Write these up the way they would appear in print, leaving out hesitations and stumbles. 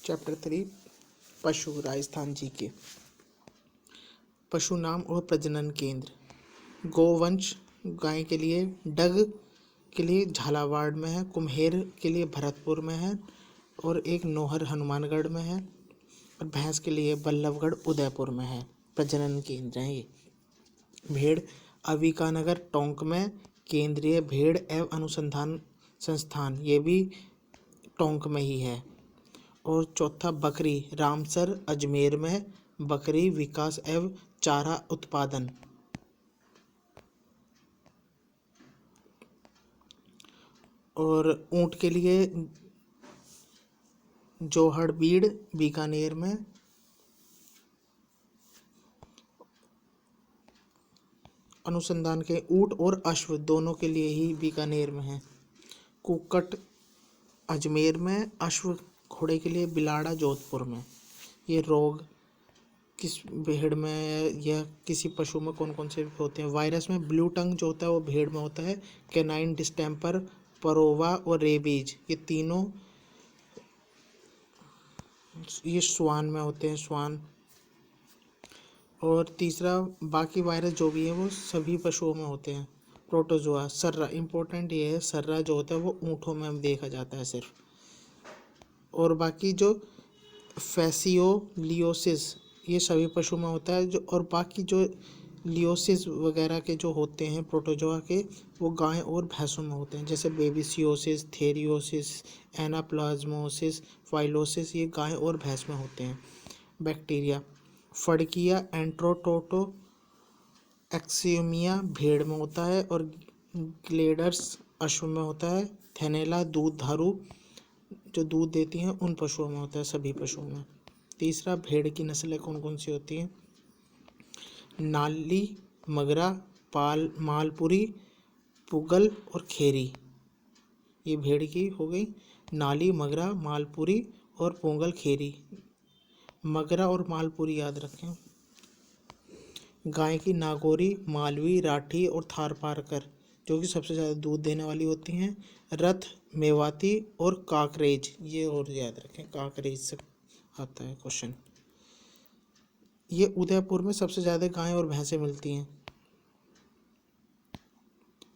Chapter 3 पशु राजस्थान जी के। पशु नाम और प्रजनन केंद्र। गोवंश गाय के लिए डग के लिए झालावाड़ में है, कुम्हेर के लिए भरतपुर में है और एक नौहर हनुमानगढ़ में है और भैंस के लिए बल्लभगढ़ उदयपुर में है। प्रजनन केंद्र हैं ये। भेड़ अविकानगर टोंक में केंद्रीय भेड़ एवं अनुसंधान संस्थान, ये भी टोंक में ही है। और चौथा बकरी रामसर अजमेर में बकरी विकास एवं चारा उत्पादन। और ऊंट के लिए जोहड़बीड़ बीकानेर में। अनुसंधान के ऊंट और अश्व दोनों के लिए ही बीकानेर में है। कुक्कट अजमेर में, अश्व घोड़े के लिए बिलाड़ा जोधपुर में। ये रोग किस भेड़ में या किसी पशु में कौन कौन से होते हैं? वायरस में ब्लू टंग जो होता है वो भेड़ में होता है। कैनाइन डिस्टेम्पर, परोवा और रेबीज ये तीनों ये श्वान में होते हैं, श्वान। और तीसरा बाकी वायरस जो भी है वो सभी पशुओं में होते हैं। प्रोटोजोआ सर्रा, इम्पोर्टेंट ये है, सर्रा जो होता है वो ऊँटों में देखा जाता है सिर्फ। और बाकी जो फैसियोलियोसिस ये सभी पशु में होता है। जो और बाकी जो लियोसिस वगैरह के जो होते हैं प्रोटोजोआ के, वो गाय और भैंसों में होते हैं। जैसे बेबिसियोसिस, थेरियोसिस, एनाप्लाज्मोसिस, फाइलोसिस ये गाय और भैंस में होते हैं। बैक्टीरिया फड़किया एंट्रोटोटो एक्सियोमिया भेड़ में होता है और ग्लेडर्स अश्व में होता है। थैनेला दूधारू जो दूध देती हैं उन पशुओं में होता है, सभी पशुओं में। तीसरा भेड़ की नस्लें कौन कौन सी होती हैं? नाली, मगरा, मालपुरी, पुगल और खेरी। ये भेड़ की हो गई। नाली, मगरा, मालपुरी और पोंगल, खेरी। मगरा और मालपुरी याद रखें। गाय की नागौरी, मालवी, राठी और थारपारकर जो कि सबसे ज़्यादा दूध देने वाली होती हैं। रथ, मेवाती और काकरेज ये और याद रखें, काकरेज से आता है क्वेश्चन। ये उदयपुर में सबसे ज़्यादा गाय और भैंसें मिलती हैं।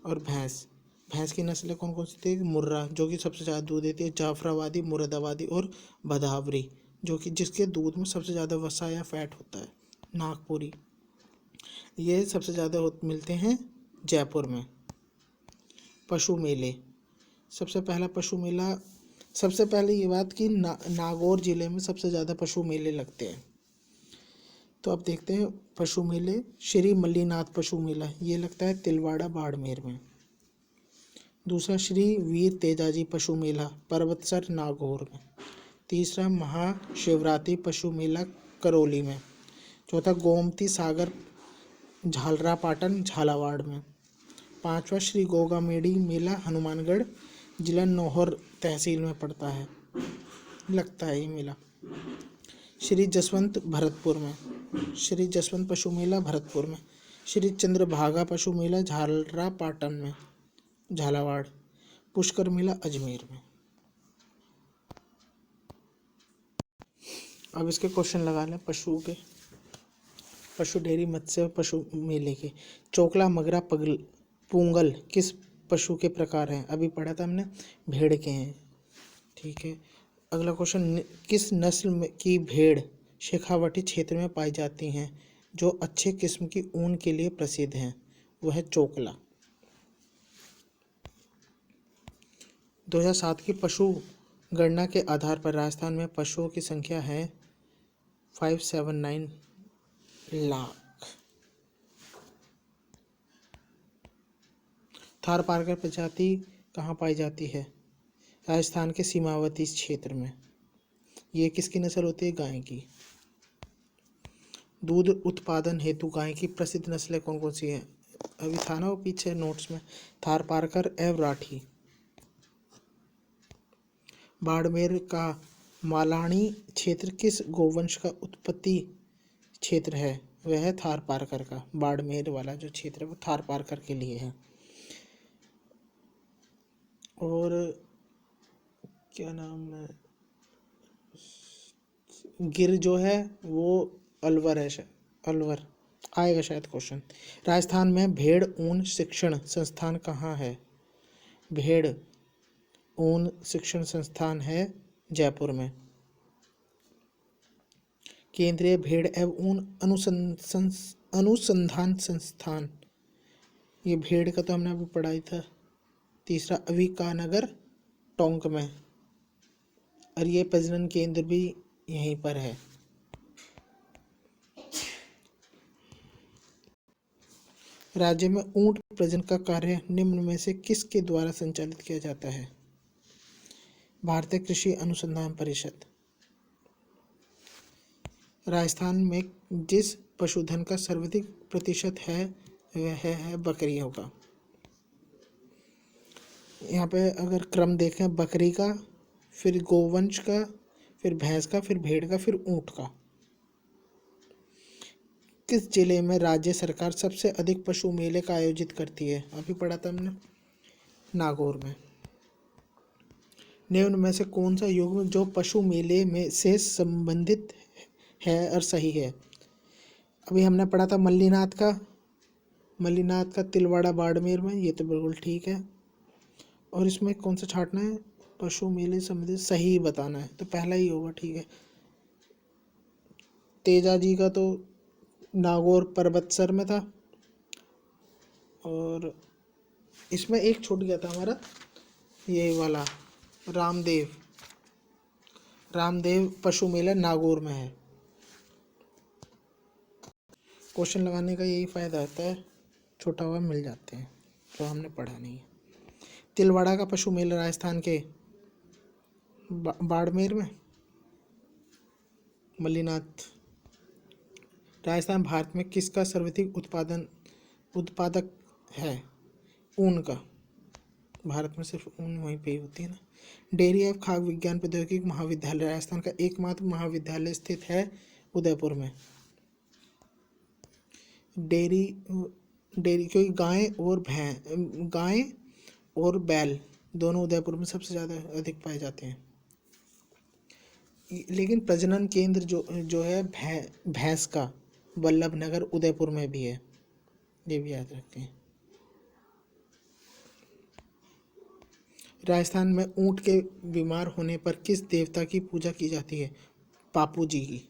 और भैंस की नस्लें कौन कौन सी थी? मुर्रा जो कि सबसे ज़्यादा दूध देती है, जाफराबादी, मुरादाबादी और भदावरी जो कि जिसके दूध में सबसे ज़्यादा वसा या फैट होता है। नागपुरी ये सबसे ज़्यादा मिलते हैं जयपुर में। पशु मेले। सबसे पहला पशु मेला, सबसे पहले ये बात कि नागौर जिले में सबसे ज़्यादा पशु मेले लगते हैं। तो अब देखते हैं पशु मेले। श्री मल्लीनाथ पशु मेला ये लगता है तिलवाड़ा बाड़मेर में। दूसरा श्री वीर तेजाजी पशु मेला पर्वतसर नागौर में। तीसरा महाशिवरात्रि पशु मेला करौली में। चौथा गोमती सागर झालरापाटन झालावाड़ में। पांचवा श्री गोगामेड़ी मेला हनुमानगढ़, जिला नौहर तहसील में पड़ता है, लगता है ये मेला। श्री जसवंत भरतपुर में। श्री जसवंत पशु मेला भरतपुर में। श्री चंद्रभागा पशु मेला झालरापाटन में झालावाड़। पुष्कर मेला अजमेर में। अब इसके क्वेश्चन लगा लें पशु के। पशु डेयरी मत्स्य पशु मेले के। चोकला, मगरा, पुंगल किस पशु के प्रकार हैं? अभी पढ़ा था हमने, भेड़ के हैं। ठीक है, अगला क्वेश्चन, किस नस्ल की भेड़ शेखावटी क्षेत्र में पाई जाती हैं जो अच्छे किस्म की ऊन के लिए प्रसिद्ध हैं? वह है चोकला। 2007 की पशु गणना के आधार पर राजस्थान में पशुओं की संख्या है 579 लाख। थारपारकर प्रजाति कहाँ पाई जाती है? राजस्थान के सीमावर्ती क्षेत्र में। ये किसकी नस्ल होती है? गाय की। दूध उत्पादन हेतु गाय की प्रसिद्ध नस्लें कौन कौन सी हैं? अभी था ना वो पीछे नोट्स में, थारपारकर एवं राठी। बाड़मेर का मालानी क्षेत्र किस गोवंश का उत्पत्ति क्षेत्र है? वह है थारपारकर का। बाड़मेर वाला जो क्षेत्र है वो थारपारकर के लिए है। और क्या नाम है, गिर जो है वो अलवर है, अलवर आएगा शायद क्वेश्चन। राजस्थान में भेड़ ऊन शिक्षण संस्थान कहाँ है? भेड़ ऊन शिक्षण संस्थान है जयपुर में। केंद्रीय भेड़ एवं ऊन अनुसंधान संस्थान, ये भेड़ का तो हमने अभी पढ़ा ही था। तीसरा अविकानगर टोंक में, और ये प्रजनन केंद्र भी यहीं पर है। राज्य में ऊंट प्रजनन का कार्य निम्न में से किसके द्वारा संचालित किया जाता है? भारतीय कृषि अनुसंधान परिषद। राजस्थान में जिस पशुधन का सर्वाधिक प्रतिशत है वह है बकरियों का। यहाँ पे अगर क्रम देखें, बकरी का, फिर गोवंश का, फिर भैंस का, फिर भेड़ का, फिर ऊंट का। किस जिले में राज्य सरकार सबसे अधिक पशु मेले का आयोजित करती है? अभी पढ़ा था हमने, नागौर में। निम्न में से कौन सा युग्म जो पशु मेले में से संबंधित है और सही है? अभी हमने पढ़ा था मल्लीनाथ का तिलवाड़ा बाड़मेर में, ये तो बिल्कुल ठीक है। और इसमें कौन सा छांटना है? पशु मेले संबंधित सही बताना है, तो पहला ही होगा, ठीक है। तेजा जी का तो नागौर पर्वतसर में था, और इसमें एक छूट गया था हमारा, ये वाला रामदेव पशु मेला नागौर में है। क्वेश्चन लगाने का यही फ़ायदा होता है, छोटा हुआ मिल जाते हैं, जो हमने पढ़ा नहीं है। तिलवाड़ा का पशु मेला राजस्थान के बाड़मेर में, मल्लीनाथ। राजस्थान भारत में किसका सर्वाधिक उत्पादक है? ऊन का। भारत में सिर्फ ऊन वहीं पे ही होती है ना। डेयरी एवं खाद्य विज्ञान प्रौद्योगिकी महाविद्यालय राजस्थान का एकमात्र महाविद्यालय स्थित है उदयपुर में। डेयरी क्योंकि गाय और बैल दोनों उदयपुर में सबसे ज़्यादा अधिक पाए जाते हैं। लेकिन प्रजनन केंद्र जो है भैंस का वल्लभ नगर उदयपुर में भी है, ये भी याद रखें। राजस्थान में ऊंट के बीमार होने पर किस देवता की पूजा की जाती है? पापू जी की।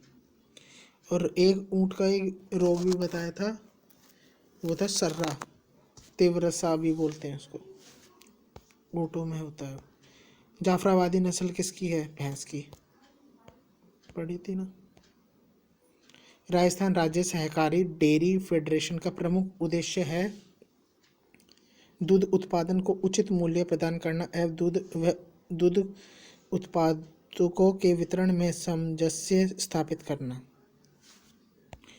और एक ऊंट का एक रोग भी बताया था, वो था सर्रा, तीव्र सा भी बोलते हैं उसको, ऊँटों में होता है। जाफराबादी नस्ल किसकी है? भैंस की, पढ़ी थी ना। राजस्थान राज्य सहकारी डेयरी फेडरेशन का प्रमुख उद्देश्य है दूध उत्पादन को उचित मूल्य प्रदान करना एवं दूध उत्पादकों के वितरण में सामंजस्य स्थापित करना।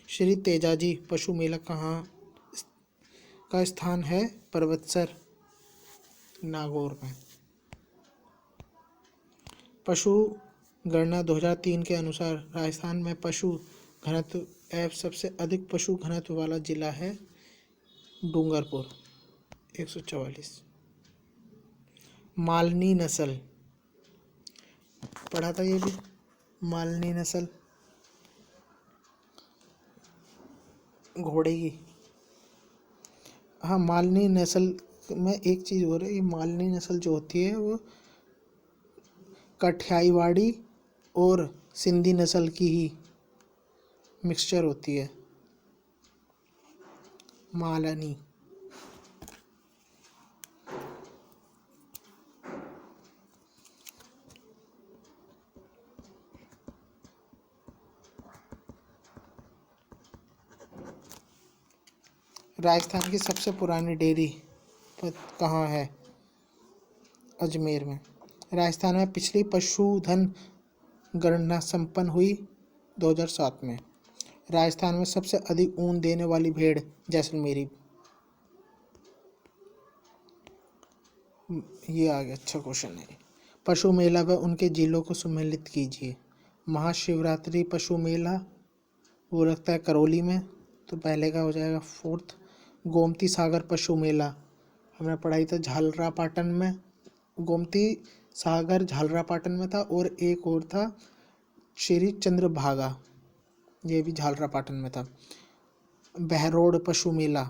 श्री तेजाजी पशु मेला कहाँ का स्थान है? पर्वतसर, नागौर में। पशु गणना 2003 के अनुसार राजस्थान में पशु घनत्व एवं सबसे अधिक पशु घनत्व वाला जिला है डूंगरपुर, 144। मालनी नस्ल पढ़ा था ये भी, मालनी नस्ल घोड़े की। हाँ, मालनी नस्ल में एक चीज़ हो रही है, मालनी नस्ल जो होती है वो काठियावाड़ी और सिंधी नस्ल की ही मिक्सचर होती है, मालनी। राजस्थान की सबसे पुरानी डेयरी कहाँ है? अजमेर में। राजस्थान में पिछली पशुधन गणना संपन्न हुई 2007 में। राजस्थान में सबसे अधिक ऊन देने वाली भेड़ जैसलमेरी, ये आ गया, अच्छा क्वेश्चन है। पशु मेला व उनके जिलों को सम्मिलित कीजिए। महाशिवरात्रि पशु मेला वो लगता है करौली में, तो पहले का हो जाएगा 4th। गोमती सागर पशु मेला हमने पढ़ाई था झालरापाटन में, गोमती सागर झालरापाटन में था, और एक और था श्री चंद्रभागा, ये भी झालरापाटन में था। बहरोड पशु मेला,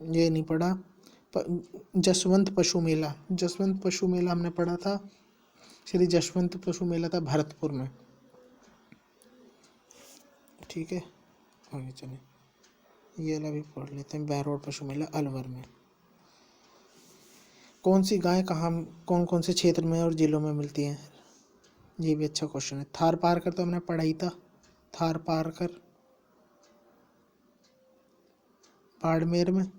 ये नहीं पढ़ा। जसवंत पशु मेला, जसवंत पशु मेला हमने पढ़ा था। श्री जसवंत पशु मेला था भरतपुर में। ठीक है, आगे चले, ये वाला भी पढ़ लेते हैं। बहरोड पशु मेला अलवर में। कौन सी गाय कहाँ, कौन कौन से क्षेत्र में और जिलों में मिलती है? ये भी अच्छा क्वेश्चन है। थार पारकर तो हमने पढ़ा ही था। थार पारकर बाड़मेर में,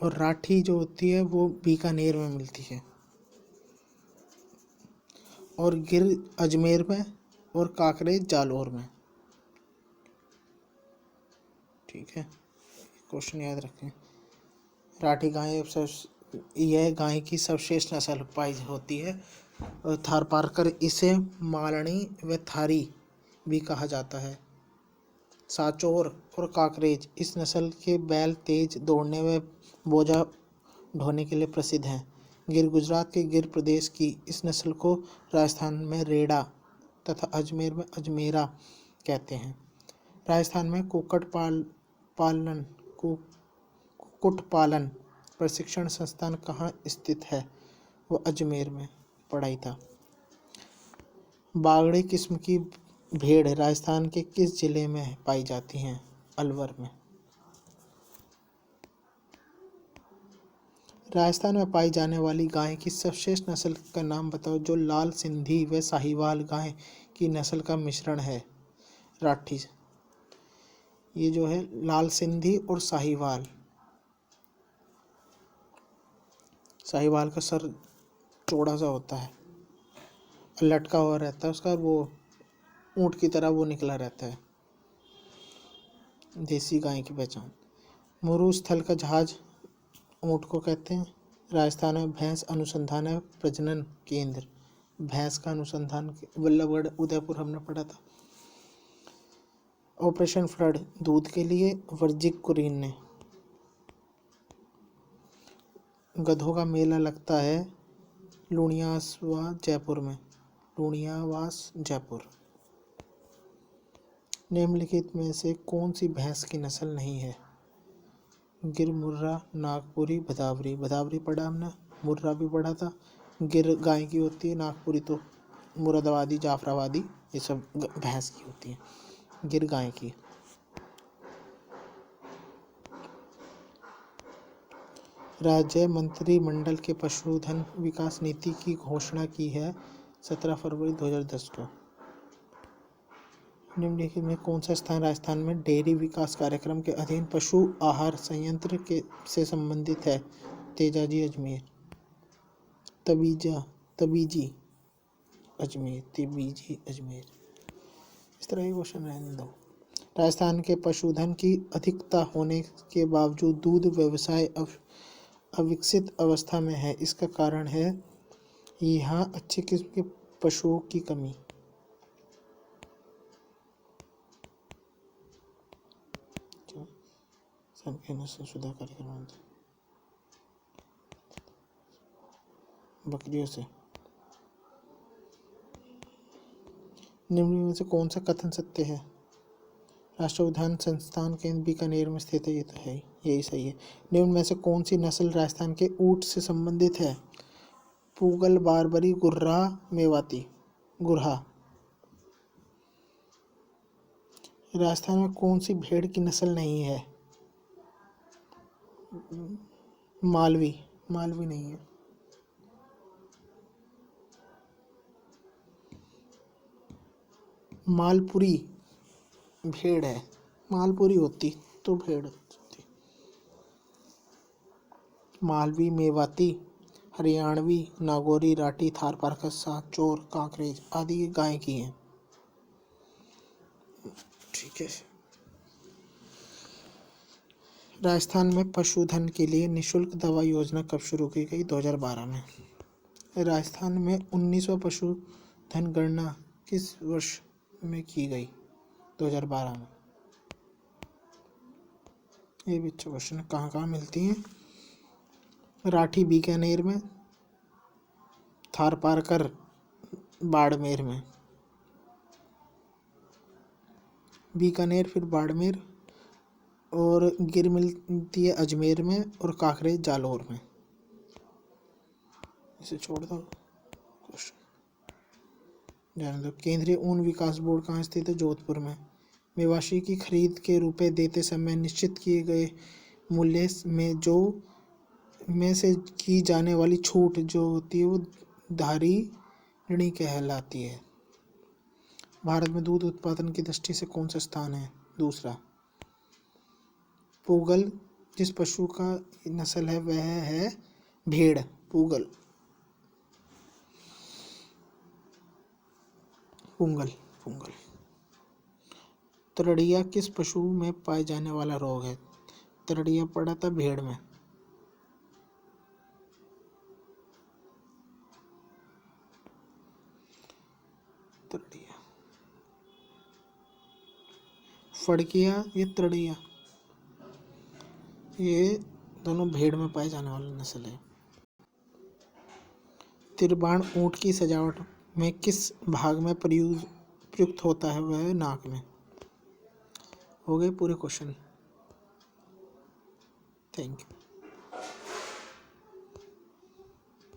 और राठी जो होती है वो बीकानेर में मिलती है, और गिर अजमेर में, और काकरेज जालौर में। ठीक है, क्वेश्चन याद रखें। राठी गाय यह गाय की सर्वश्रेष्ठ नस्ल पाई होती है। और थारपारकर इसे मालनी व थारी भी कहा जाता है। सांचौर और काकरेज इस नस्ल के बैल तेज दौड़ने व बोझा ढोने के लिए प्रसिद्ध हैं। गिर गुजरात के गिर प्रदेश की इस नस्ल को राजस्थान में रेड़ा तथा अजमेर में अजमेरा कहते हैं। राजस्थान में कुक्कुट पालन प्रशिक्षण संस्थान कहाँ स्थित है? वो अजमेर में पढ़ाई था। बागड़ी किस्म की भेड़ राजस्थान के किस जिले में पाई जाती हैं? अलवर में। राजस्थान में पाई जाने वाली गाय की सर्वश्रेष्ठ नस्ल का नाम बताओ जो लाल सिंधी व साहिवाल गाय की नस्ल का मिश्रण है। राठी, ये जो है लाल सिंधी और साहिवाल। साहिवाल का सर चौड़ा सा होता है, लटका हुआ रहता है उसका, वो ऊँट की तरह वो निकला रहता है। देसी गाय की पहचान। मरुस्थल का जहाज ऊँट को कहते हैं। राजस्थान में भैंस अनुसंधान एवं प्रजनन केंद्र, भैंस का अनुसंधान बल्लभगढ़ उदयपुर हमने पढ़ा था। ऑपरेशन फ्लड दूध के लिए, वर्जिक कुरीन ने। गधों का मेला लगता है लुणियावास जयपुर में, लुणियावास जयपुर। निम्नलिखित में से कौन सी भैंस की नस्ल नहीं है? गिर, मुर्रा, नागपुरी, भदावरी। भदावरी पढ़ा हमने, मुर्रा भी पढ़ा था। गिर गाय की होती है, नागपुरी तो मुरादाबादी जाफराबादी ये सब भैंस की होती है, गिर गाय की। राज्य मंत्रिमंडल के पशुधन विकास नीति की घोषणा की है 17 फरवरी 2010 को। निम्नलिखित में कौन सा स्थान राजस्थान में डेयरी विकास कार्यक्रम के अधीन पशु आहार संयंत्र के से संबंधित है? तेजाजी अजमेर। तबीजी अजमेर, तबीजी अजमेर। इस तरह के क्वेश्चन रहने दो। राजस्थान के पशुधन की अधिकता होने के बावजूद दूध व्यवसाय अविकसित अवस्था में है। इसका कारण है यहाँ अच्छी किस्म के पशुओं की कमी। शुदा कार्यक्रम बकरियों से। निम्न में से कौन सा कथन सत्य है? राष्ट्रीय उद्यान संस्थान केंद्र बीकानेर में स्थित है, ये तो है, यही सही है। निम्न में से कौन सी नस्ल राजस्थान के ऊंट से संबंधित है? पूगल, बारबरी, गुर्रा, मेवाती। गुरहा। राजस्थान में कौन सी भेड़ की नस्ल नहीं है? मालवी, मालवी नहीं है। मालपुरी भेड़ है, मालपुरी होती तो भेड़ होती। मालवी, मेवाती, हरियाणवी, नागौरी, राठी, थारपारकर, सांचौर, कांकरेज आदि गाय की हैं। ठीक है। राजस्थान में पशुधन के लिए निःशुल्क दवा योजना कब शुरू की गई? 2012 में। राजस्थान में 19वां पशुधन गणना किस वर्ष में की गई? 2012 में। ये भी अच्छा क्वेश्चन है। कहाँ कहाँ मिलती हैं? राठी बीकानेर में, थारपारकर बाड़मेर में, बीकानेर फिर बाड़मेर, और गिर मिलती है अजमेर में, और काकरेज जालौर में। इसे छोड़ दो क्वेश्चन। ध्यान दो, केंद्रीय ऊन विकास बोर्ड कहाँ स्थित है? जोधपुर में। मेवाशी की खरीद के रुपए देते समय निश्चित किए गए मूल्य में से की जाने वाली छूट जो होती है वो धारिणी कहलाती है। भारत में दूध उत्पादन की दृष्टि से कौन सा स्थान है? दूसरा। पूगल। जिस पशु का नस्ल है वह है भेड़, पूगल, पुंगल, पुंगल। तरड़िया किस पशु में पाए जाने वाला रोग है? तरड़िया पड़ा था भेड़ में। तरड़िया, फड़किया, ये तरड़िया, ये दोनों भेड़ में पाए जाने वाला नस्ल है। तिरबाण ऊंट की सजावट में किस भाग में प्रयुक्त होता है? वह नाक में। हो गए पूरे क्वेश्चन। Thank you.